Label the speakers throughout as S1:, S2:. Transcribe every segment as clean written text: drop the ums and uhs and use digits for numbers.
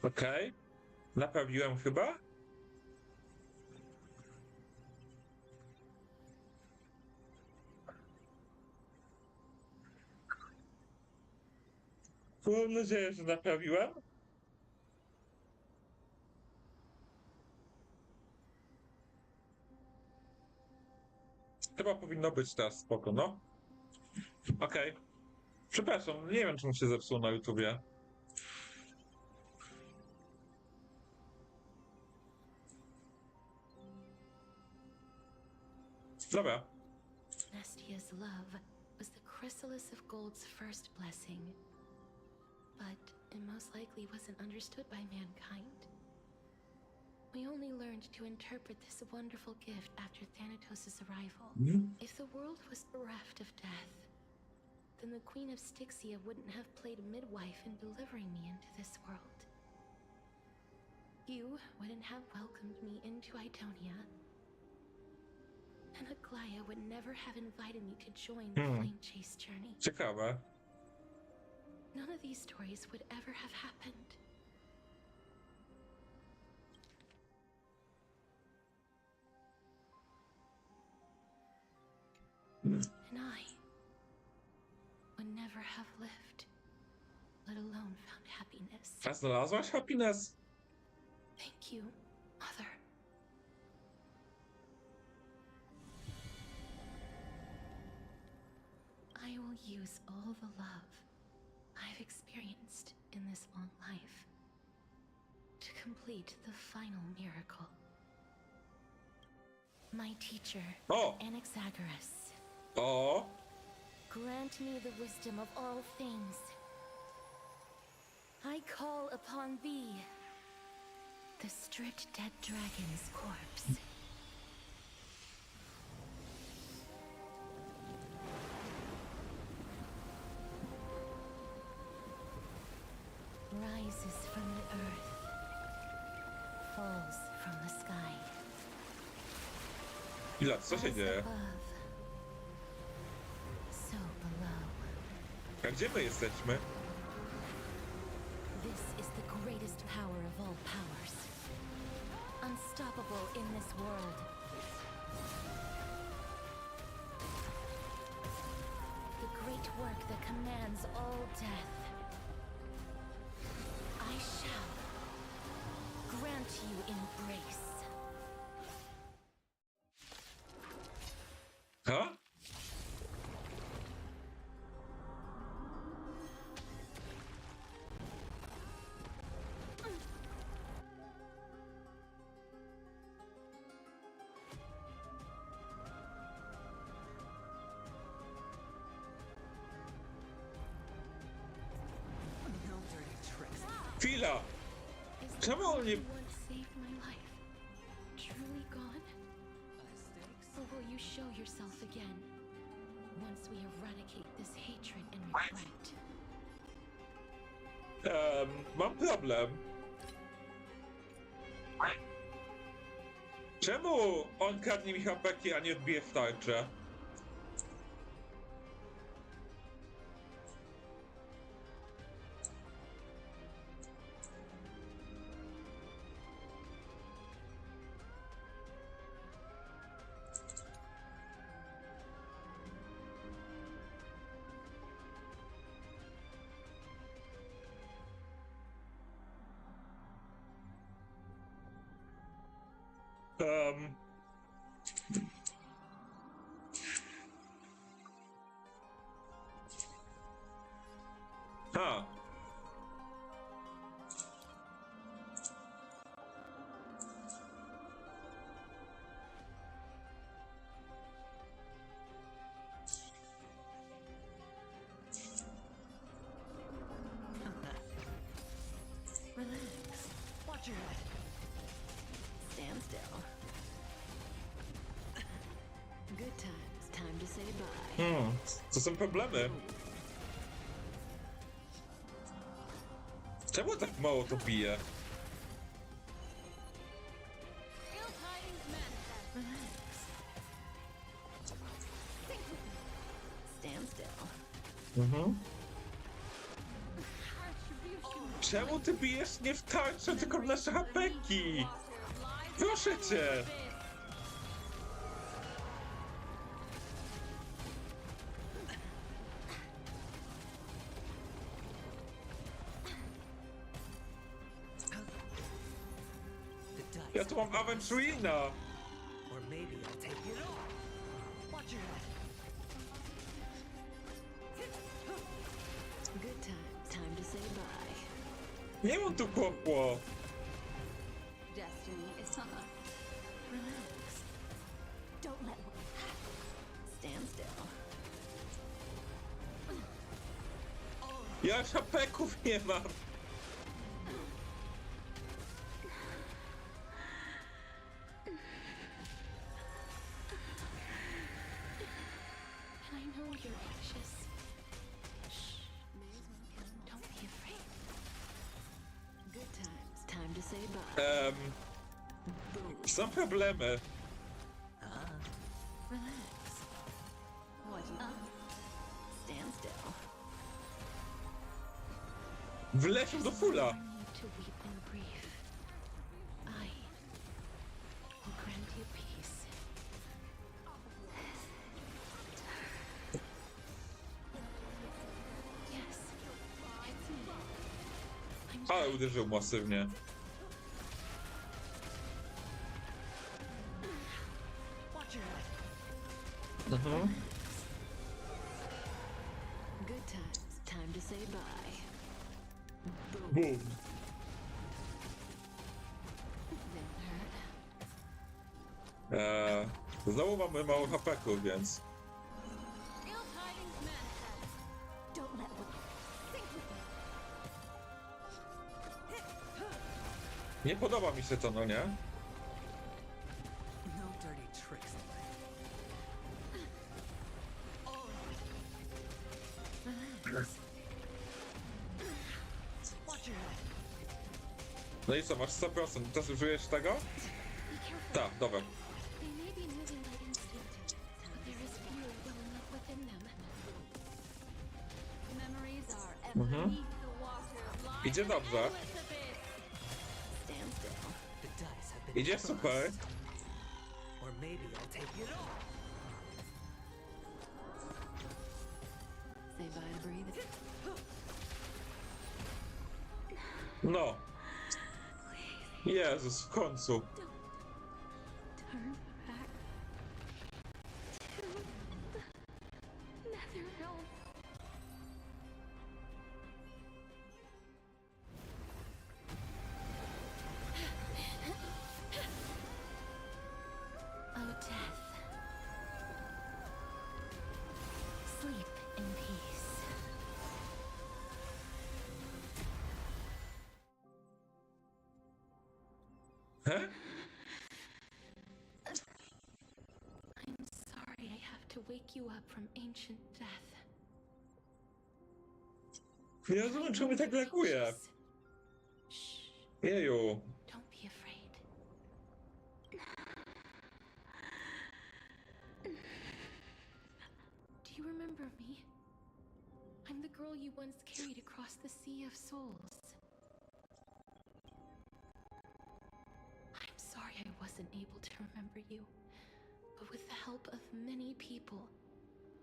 S1: Okej. Naprawiłem chyba? Mam nadzieję, że naprawiłem. Chyba powinno być teraz spoko, no. Okej. Przepraszam, nie wiem, czemu się zepsuło na YouTubie. Dobra.
S2: Nestia's love was the chrysalis of gold's first blessing, but it most likely wasn't understood by mankind. We only learned to interpret this wonderful gift after Thanatos' arrival. If the world was bereft of death, then the Queen of Styxia wouldn't have played a midwife in delivering me into this world. You wouldn't have welcomed me into Idonia, and Aglaia would never have invited me to join the flame chase journey.
S1: Ciekawe.
S2: None of these stories would ever have happened. And I would never have lived, let alone found happiness.
S1: A znalazłaś happiness?
S2: Thank you, Mother. I will use all the love I've experienced in this long life to complete the final miracle. My teacher, Anaxagoras, grant me the wisdom of all things. I call upon thee, the stripped dead dragon's corpse. Rises from the earth, falls from the sky.
S1: Chwila, co się dzieje?
S2: Above, so below.
S1: A gdzie my jesteśmy?
S2: This is the greatest power of all powers. Unstoppable in this world. The great work that commands all death. I shall grant you embrace.
S1: Ha? Chwila!
S2: Is
S1: Czemu on nie...
S2: the one saved my life truly gone? Or will you show yourself again once we eradicate this hatred and regret?
S1: Mam problem. Czemu on kradnie mi hapeki, a nie odbije w tarczę? Ha.
S2: Relax. Watch your head. Stand still. Good times. Time to say bye.
S1: Co są problemy? Czemu tak mało to bije?
S2: Relax. Stand still.
S1: Czemu ty bijesz nie w tarczę, tylko w nasze hapeki? Proszę cię! Ja tu mam Aventurina!
S3: Or maybe I'll take it all. Watch your head.
S4: Good times. Time to say bye.
S1: Nie mam tu kłopło!
S4: Destiny is Relax. Don't let stand still.
S1: Ja już hapeków nie mam!
S2: And I know you're anxious. Shh. Don't be afraid.
S4: Good times. Time to say bye.
S1: Są problemy.
S4: Relax. What you stand still.
S1: Wleciał do fula!
S2: No need to weep in grief. I will grant you peace. Yes, it's me. I'm
S1: Ale uderzył masywnie.
S3: Watch your head.
S4: Good times. Time to say bye.
S1: Boom.
S4: That hurt.
S1: Znowu mamy mało hapeków, więc...
S4: Don't let
S1: Nie podoba mi się to, no nie?
S3: No dirty tricks. Watch your head.
S1: No i co, masz 100%. Teraz użyjesz tego?
S2: Be careful.
S1: Tak, dobra.
S2: They may be moving by instinct, but there is fear welling up within them.
S4: Memories are ever beneath the water.
S1: Idzie dobrze.
S4: Stand still.
S3: The dice have been
S1: Idzie super.
S3: Or maybe I'll take it all.
S4: Say bye to breathe.
S1: No. Jezus, w końcu.
S2: Turn back to the nether realm. Oh, death. Sleep in peace.
S1: He?
S2: I'm sorry I have to wake you up from ancient death.
S1: Nie rozumiem, czemu mi tak laguje.
S2: Shh,
S1: Jeju.
S2: don't be afraid. Do you remember me? I'm the girl you once carried across the sea of souls. I'm sorry I wasn't able to remember you, but with the help of many people,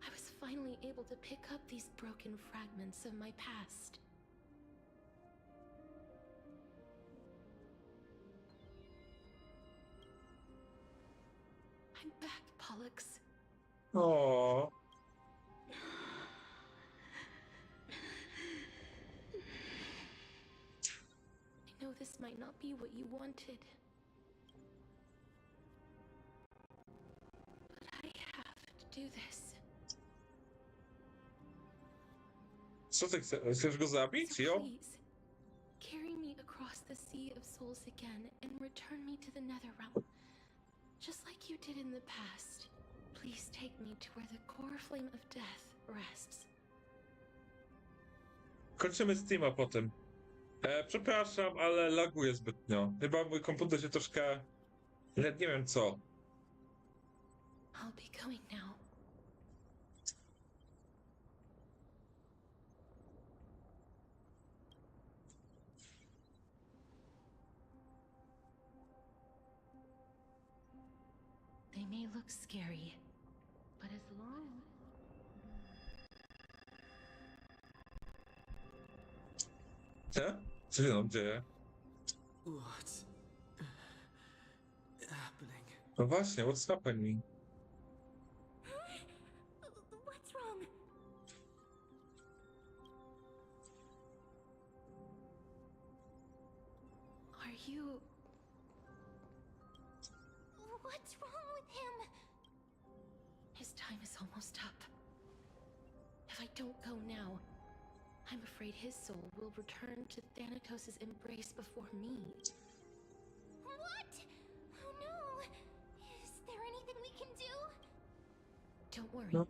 S2: I was finally able to pick up these broken fragments of my past. I'm back, Pollux.
S1: O.
S2: I know this might not be what you wanted, but I have to do this.
S1: Co ty chcesz? Chcesz go zabić?
S2: So
S1: Jo?
S2: please, carry me across the Sea of Souls again and return me to the Netherrealm. Just like you did in the past. Please take me to where the core flame of death rests.
S1: Kończymy Steama po tym. Przepraszam, ale laguje zbytnio. Chyba mój komputer się troszkę... Nawet nie wiem co.
S2: I'll be going now. looks scary, but as long...
S1: Co się tam dzieje?
S3: What's happening?
S1: No właśnie, what's happening?
S2: What's wrong? Are you... What's wrong with him? His time is almost up. If I don't go now, I'm afraid his soul will return to Thanatos' embrace before me.
S5: What? Oh no! Is there anything we can do?
S2: Don't worry.
S1: No.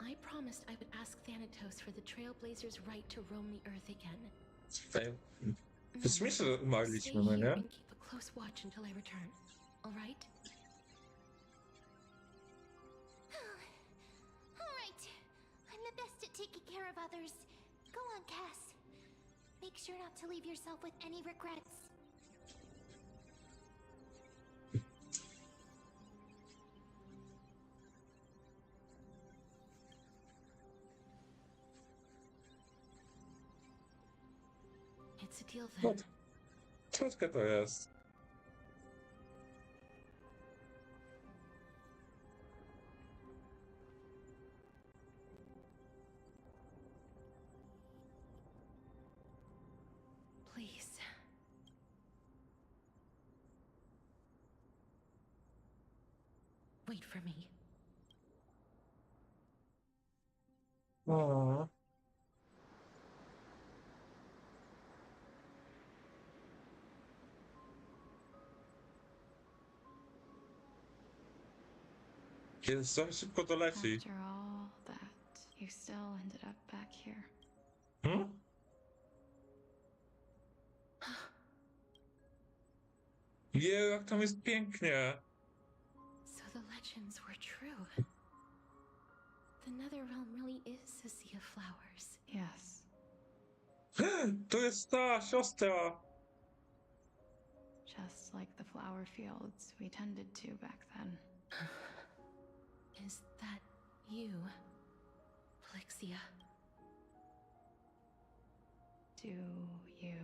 S2: I promised I would ask Thanatos for the Trailblazers' right to roam the Earth again.
S1: Ej, to śmieszne, że
S2: Stay
S1: umarliśmy, no
S2: here
S1: nie?
S2: and keep a close watch until I return. All right?
S5: Alright. I'm the best at taking care of others. Go on, Cass. Make sure not to leave yourself with any regrets.
S2: It's a deal
S1: No,
S2: then.
S1: troszkę to jest.
S2: Please. Wait for me.
S1: O. Kiedy za szybko doleci.
S4: After all that, you still ended up back here.
S1: Hmm? Jeju, jak tam jest pięknie.
S2: So the legends were true. The Netherrealm really is a sea of flowers.
S4: Yes,
S1: To jest ta siostra.
S4: just like the flower fields we tended to back then.
S2: Is that you, Plixia?
S4: Do you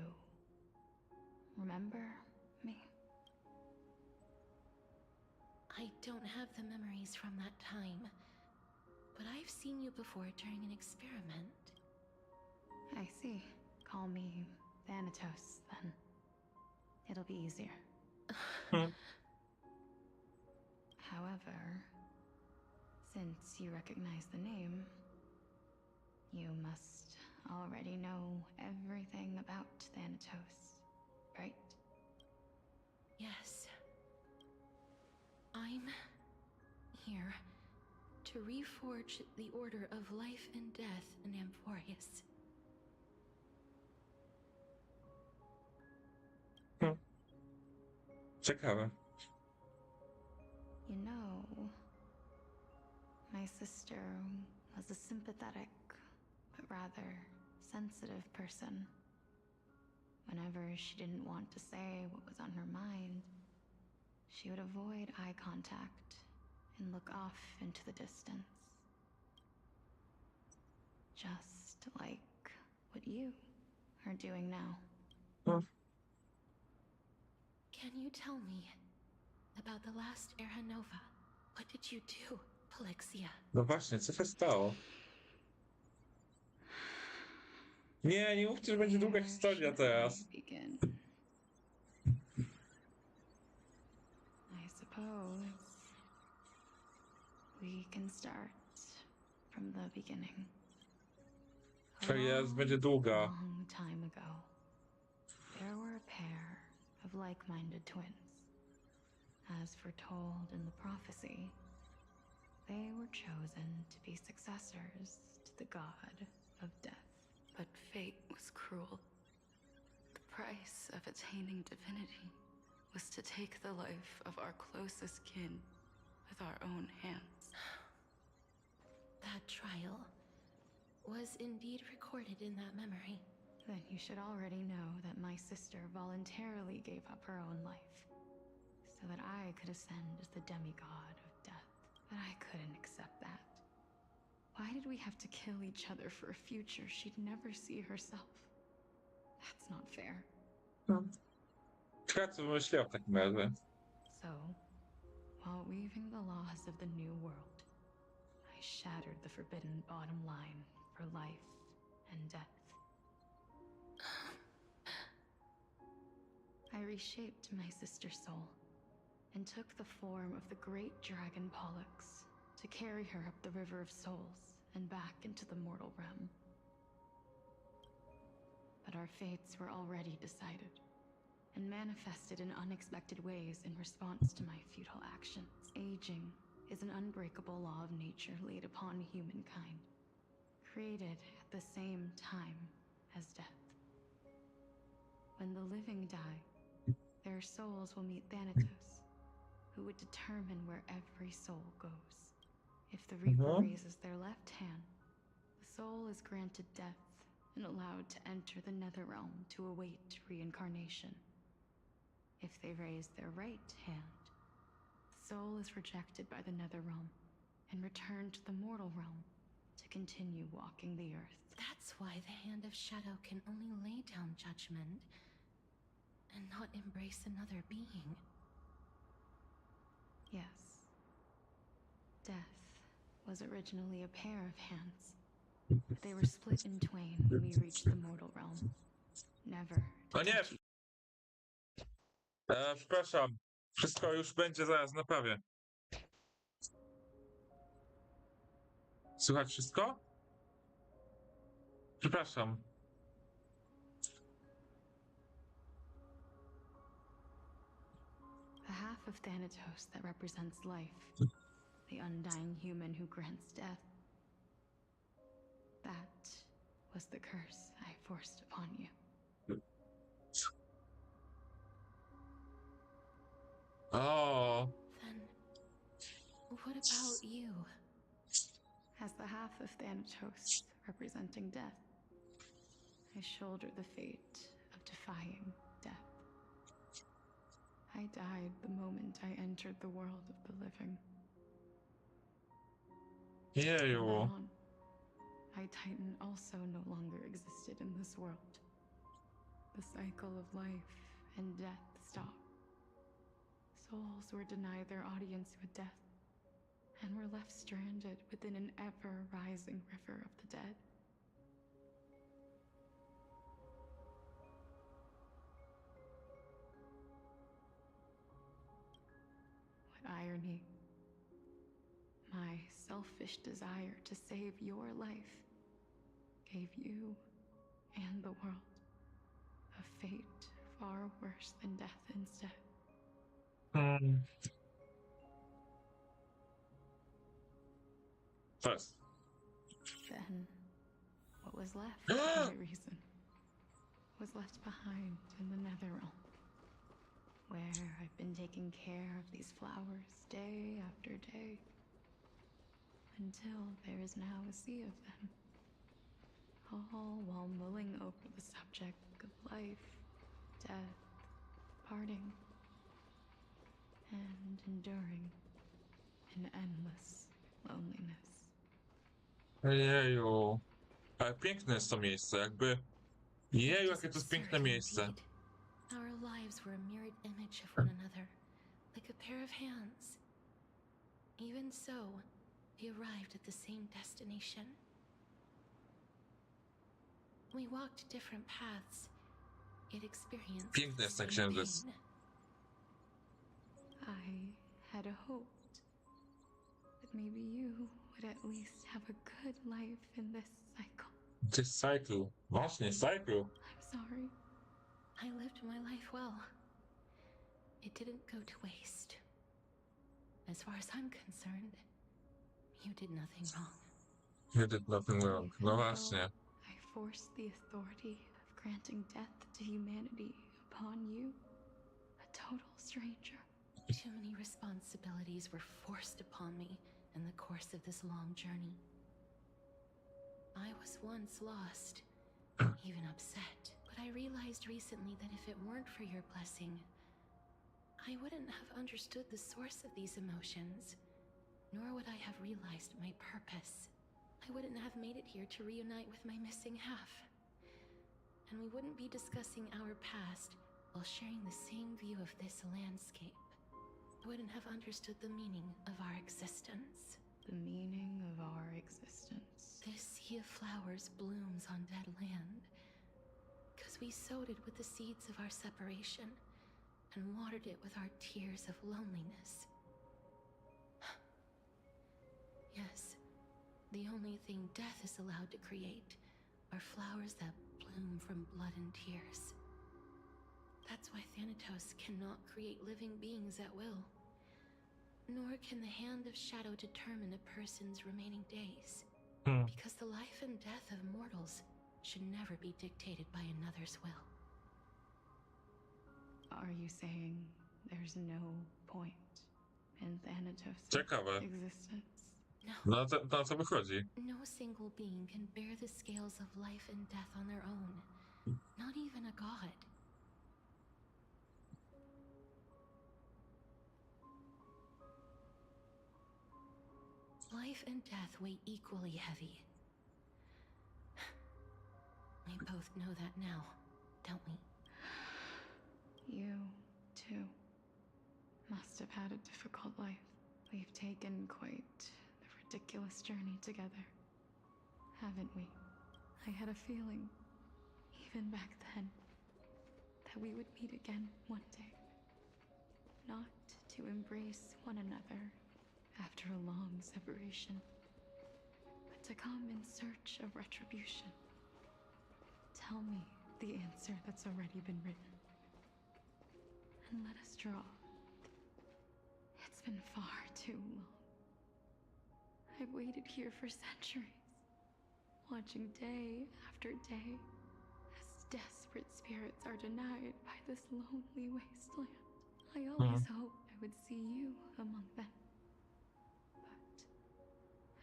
S4: remember me?
S2: I don't have the memories from that time, but I've seen you before during an experiment.
S4: I see. Call me Thanatos, then. It'll be easier.
S1: Hmm.
S4: However, since you recognize the name, you must already know everything about Thanatos, right?
S2: Yes. I'm here to reforge the order of life and death in Amphoreus.
S1: Ciekawe.
S4: You know, my sister was a sympathetic, but rather sensitive person. Whenever she didn't want to say what was on her mind, she would avoid eye contact and look off into the distance. Just like what you are doing now.
S1: Hmm.
S2: Can you tell me about the last Era Nova? What did you do, Plixia?
S1: No właśnie, co się stało? Nie, nie mówcie, że będzie długa
S4: Where
S1: historia
S4: should
S1: teraz.
S4: I begin? I suppose we can start from the beginning.
S1: To jest, będzie długa.
S4: Long time ago, there were a pair of like-minded twins. As foretold in the prophecy, they were chosen to be successors to the god of death.
S6: But fate was cruel. The price of attaining divinity was to take the life of our closest kin with our own hands.
S2: That trial was indeed recorded in that memory.
S4: Then you should already know that my sister voluntarily gave up her own life so that I could ascend as the demigod of death. But I couldn't accept that. Why did we have to kill each other for a future she'd never see herself? That's not fair.
S1: Ciekawe, co wymyśliła w takim razie.
S4: So, while weaving the laws of the new world, I shattered the forbidden bottom line for life and death. I reshaped my sister's soul and took the form of the great dragon Pollux to carry her up the River of Souls and back into the mortal realm. But our fates were already decided and manifested in unexpected ways in response to my futile actions. Aging is an unbreakable law of nature laid upon humankind, created at the same time as death. When the living die, their souls will meet Thanatos, who would determine where every soul goes. If the Reaper raises their left hand, the soul is granted death and allowed to enter the Netherrealm to await reincarnation. If they raise their right hand, the soul is rejected by the Netherrealm and returned to the mortal realm to continue walking the earth.
S2: That's why the Hand of Shadow can only lay down judgment and not embrace another being.
S4: Yes. Death was originally a pair of hands, but they were split in twain when we reached the mortal realm. Never to
S1: O nie!
S4: touch
S1: Przepraszam. Wszystko już będzie zaraz, naprawię. Słychać wszystko? Przepraszam.
S4: the half of Thanatos that represents life, the undying human who grants death. That was the curse I forced upon you.
S1: O,
S2: Then, what about you?
S4: As the half of Thanatos representing death, I shoulder the fate of defying death. I died the moment I entered the world of the living. From
S1: jeju.
S4: then on, I Titan also no longer existed in this world. The cycle of life and death stopped. Souls were denied their audience with death and were left stranded within an ever-rising river of the dead. What irony. My selfish desire to save your life gave you and the world a fate far worse than death instead.
S1: First.
S4: Then, what was left for my reason was left behind in the Netherrealm, where I've been taking care of these flowers day after day, until there is now a sea of them, all while mulling over the subject of life, death, parting, and enduring an endless loneliness.
S1: Jeju. Ale piękne jest to miejsce, jakby... Jeju, jakie to jest piękne
S2: Absurd
S1: miejsce.
S2: indeed. Our lives were a mirrored image of one another, like a pair of hands. Even so, we arrived at the same destination. We walked different paths, yet experienced
S1: Piękny
S2: the
S1: jest ten
S2: same
S1: księżyc.
S2: pain.
S4: I had hoped that maybe you would at least have a good life in this cycle.
S1: This cycle. Właśnie, cycle.
S4: I'm sorry.
S2: I lived my life well. It didn't go to waste. As far as I'm concerned, you did nothing wrong.
S1: You did nothing wrong.
S4: Even
S1: No
S4: though
S1: właśnie.
S4: I forced the authority of granting death to humanity upon you, a total stranger.
S2: Too many responsibilities were forced upon me in the course of this long journey. I was once lost, even upset, but I realized recently that if it weren't for your blessing, I wouldn't have understood the source of these emotions. nor would I have realized my purpose. I wouldn't have made it here to reunite with my missing half. And we wouldn't be discussing our past while sharing the same view of this landscape. I wouldn't have understood the meaning of our existence.
S4: The meaning of our existence.
S2: This sea of flowers blooms on dead land, because we sowed it with the seeds of our separation and watered it with our tears of loneliness. Yes, the only thing death is allowed to create are flowers that bloom from blood and tears. That's why Thanatos cannot create living beings at will. Nor can the hand of shadow determine a person's remaining days. Because the life and death of mortals should never be dictated by another's will.
S4: Are you saying there's no point in Thanatos'
S1: Ciekawe.
S4: existence?
S2: No.
S1: Na co wychodzi?
S2: No single being can bear the scales of life and death on their own. Not even a god. Life and death weigh equally heavy. We both know that now, don't we?
S4: You, too, must have had a difficult life. We've taken quite the ridiculous journey together, haven't we? I had a feeling, even back then, that we would meet again one day. Not to embrace one another after a long separation, but to come in search of retribution. Tell me the answer that's already been written, and let us draw. It's been far too long. I've waited here for centuries, watching day after day as desperate spirits are denied by this lonely wasteland. I always hoped I would see you among them.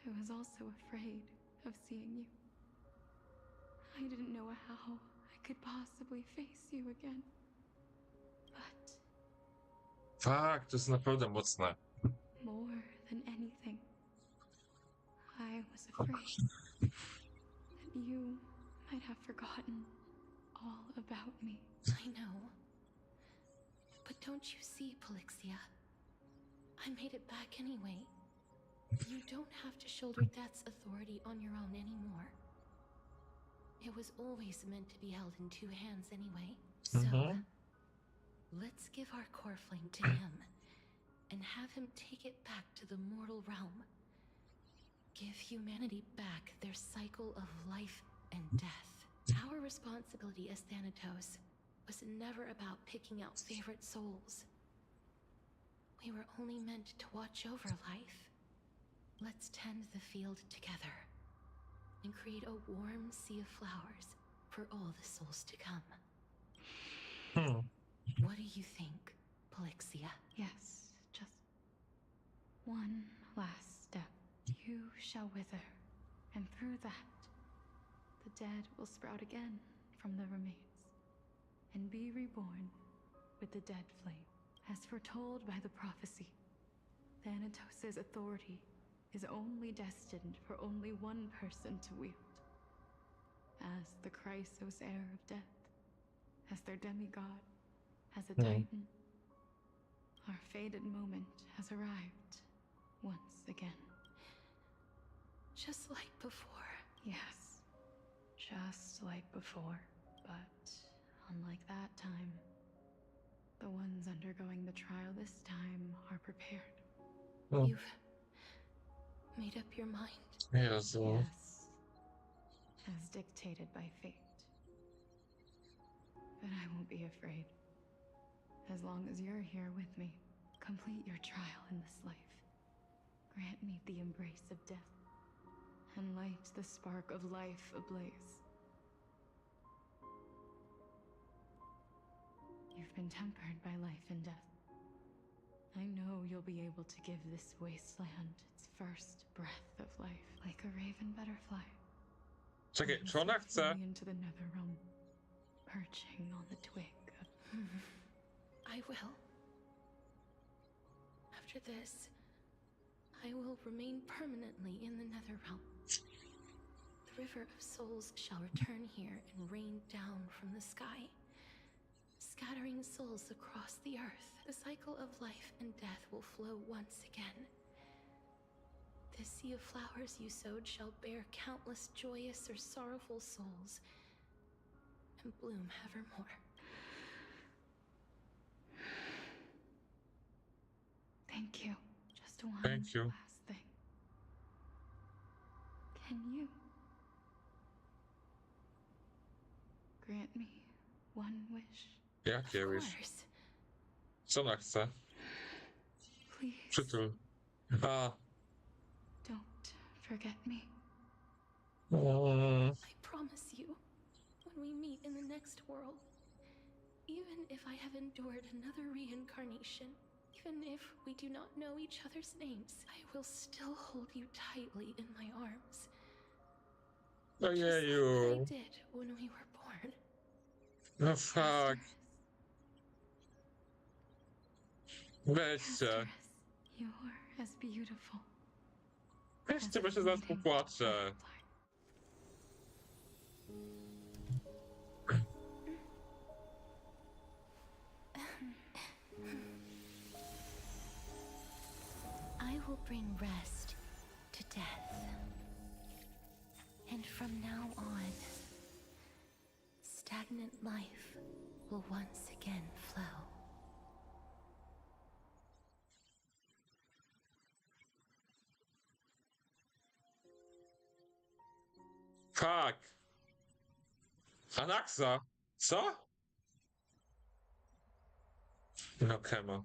S4: But I was also afraid of seeing you. I didn't know how I could possibly face you again. But
S1: Tak, to jest naprawdę mocne.
S4: more than anything, I was afraid that you might have forgotten all about me.
S2: I know. But don't you see, Polixia? I made it back anyway. You don't have to shoulder death's authority on your own anymore. It was always meant to be held in two hands anyway. So, let's give our core flame to him, and have him take it back to the mortal realm. Give humanity back their cycle of life and death. Our responsibility as Thanatos was never about picking out favorite souls. We were only meant to watch over life. Let's tend the field together, and create a warm sea of flowers for all the souls to come. What do you think, Polixia?
S4: Yes, just one last step. You shall wither, and through that, the dead will sprout again from the remains, and be reborn with the dead flame. As foretold by the prophecy, Thanatos' authority is only destined for only one person to wield. As the Chrysos heir of death, as their demigod, as a titan, our fated moment has arrived once again.
S2: Just like before.
S4: Yes, just like before, but unlike that time, the ones undergoing the trial this time are prepared.
S2: You've made up your mind.
S1: Jezu.
S4: Yes, as dictated by fate. But I won't be afraid. As long as you're here with me, complete your trial in this life. Grant me the embrace of death, and light the spark of life ablaze. You've been tempered by life and death. I know you'll be able to give this wasteland its first breath of life, like a raven butterfly.
S1: Czekaj, czy ona chce?
S4: Into the nether realm, perching on the twig of...
S2: I will. After this, I will remain permanently in the Netherrealm. The river of souls shall return here and rain down from the sky, scattering souls across the earth. The cycle of life and death will flow once again. The sea of flowers you sowed shall bear countless joyous or sorrowful souls and bloom evermore.
S4: Thank you. Just one
S1: Thank you.
S4: last thing. Can you grant me one wish?
S1: Jakie
S2: Of
S1: wish?
S2: course.
S1: Co ona chce?
S4: Please
S1: Przytul. A.
S4: don't forget me.
S1: Mm.
S2: I promise you, when we meet in the next world, even if I have endured another reincarnation, even if we do not know each other's names, I will still hold you tightly in my arms. Just like I
S1: Ojeju.
S2: did when we were born.
S1: No fuck.
S4: Castorus,
S1: Weźcie.
S4: Castorus, you're as beautiful.
S1: Weźcie, bo się zaraz popłaczę.
S2: I will bring rest to death. And from now on, stagnant life will once again flow.
S1: Fuck. Anaksa? Co? No kema.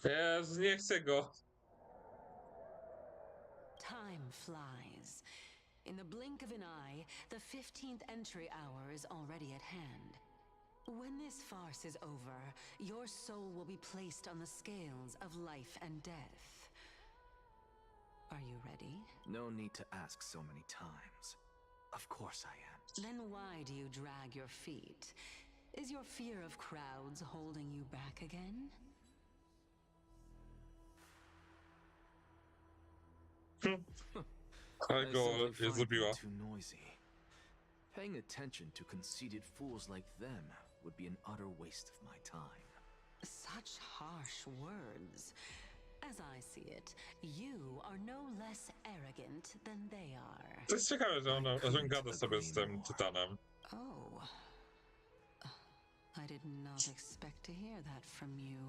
S1: Jezu, nie chcę go.
S7: Time flies. In the blink of an eye, the 15th entry hour is already at hand. When this farce is over, your soul will be placed on the scales of life and death. Are you ready?
S3: No need to ask so many times. Of course I am.
S7: Then why do you drag your feet? Is your fear of crowds holding you back again?
S1: Ale
S3: I
S1: go
S3: simply
S1: je
S3: find
S1: zrobiła.
S3: them too noisy. Paying attention to conceited fools like them would be an utter waste of my time.
S7: Such harsh words. As I see it, you are no less arrogant than they are.
S1: To jest ciekawe, że on gada sobie z tym tytanem.
S7: Oh. I did not expect to hear that from you.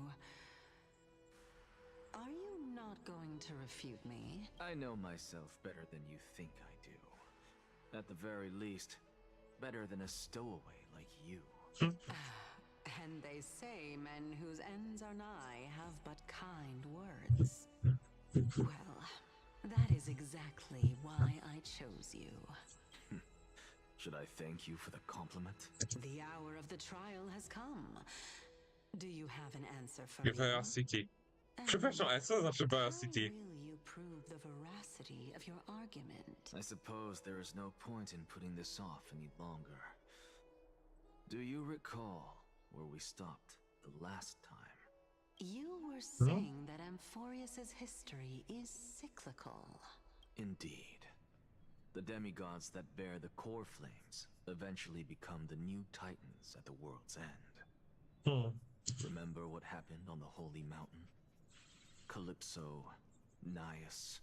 S7: Are you not going to refute me?
S3: I know myself better than you think I do. At the very least, better than a stowaway like you.
S7: And they say men whose ends are nigh have but kind words. Well, that is exactly why I chose you.
S3: Should I thank you for the compliment?
S7: The hour of the trial has come. Do you have an answer for me?
S1: Veracity.
S7: And
S1: Przepraszam, ale co to znaczy
S7: how
S1: veracity?
S7: will you prove the veracity of your argument?
S3: I suppose there is no point in putting this off any longer. Do you recall where we stopped the last time?
S7: You were saying that Amphoreus's history is cyclical.
S3: Indeed. The demigods that bear the core flames eventually become the new titans at the world's end. Remember what happened on the Holy Mountain? Calypso, Naias.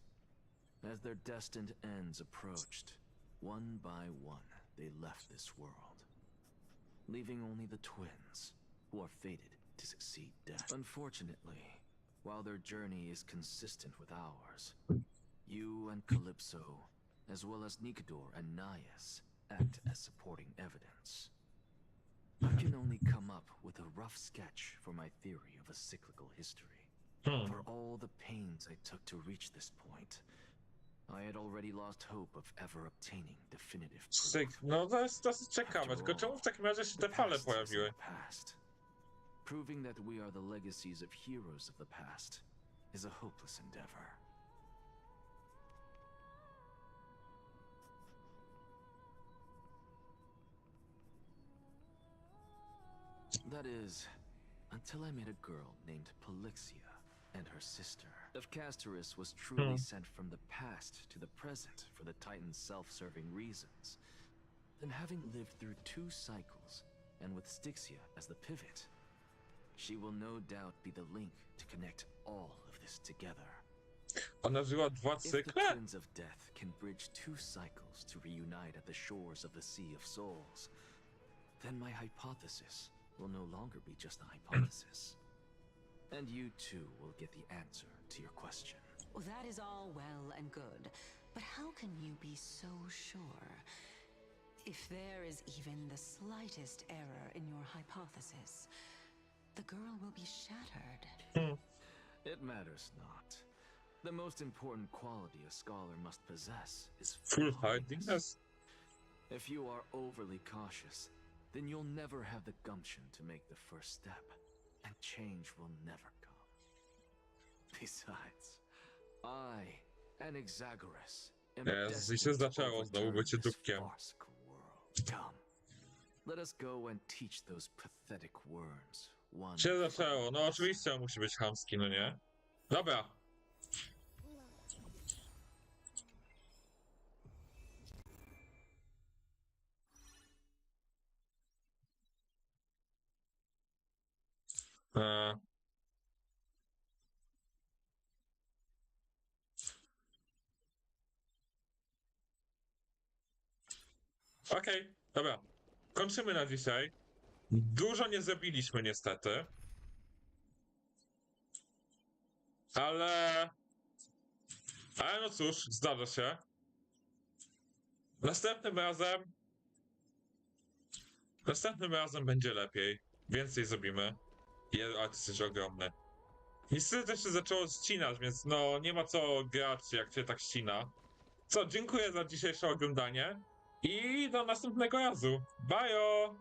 S3: As their destined ends approached, one by one they left this world, leaving only the twins, who are fated to succeed death. Unfortunately, while their journey is consistent with ours, you and Calypso, as well as Nikador and Naias, act as supporting evidence. I can only come up with a rough sketch for my theory of a cyclical history. For all the pains I took to reach this point, I had already lost hope of ever obtaining definitive
S1: Syk.
S3: proof.
S1: No to jest dosyć ciekawe, tylko czemu w takim razie się te fale
S3: Past is in
S1: pojawiły?
S3: the past. Proving that we are the legacies of heroes of the past is a hopeless endeavor. That is, until I met a girl named Polixia and her sister. If Castorus was truly sent from the past to the present for the Titan's self-serving reasons, then having lived through 2 cycles, and with Styxia as the pivot, she will no doubt be the link to connect all of this together.
S1: Ona żyła 2
S3: If the
S1: cykle?
S3: Twins of Death can bridge 2 cycles to reunite at the shores of the Sea of Souls, then my hypothesis will no longer be just a hypothesis. And you too will get the answer to your question.
S7: Well, that is all well and good, but how can you be so sure? If there is even the slightest error in your hypothesis, the girl will be shattered.
S3: It matters not. The most important quality a scholar must possess is
S1: Full-heartedness?
S3: If you are overly cautious, then you'll never have the gumption to make the first step, and change will never come. Besides, I, an Exagoras, am
S1: Jezus, i się
S3: destined to
S1: zaczęło znowu
S3: overturn
S1: bycie
S3: this
S1: dupkiem.
S3: farcical world. Come, let us go and teach those pathetic worms one.
S1: Się zaczęło, no oczywiście on musi być chamski, no nie? Dobra. Okej, dobra. Kończymy na dzisiaj. Dużo nie zrobiliśmy niestety. Ale no cóż, zdarza się. Następnym razem będzie lepiej. Więcej zrobimy. Ale to jest ogromne. Niestety też się zaczęło ścinać, więc no nie ma co grać, jak się tak ścina. Co, dziękuję za dzisiejsze oglądanie i do następnego razu. Bajo!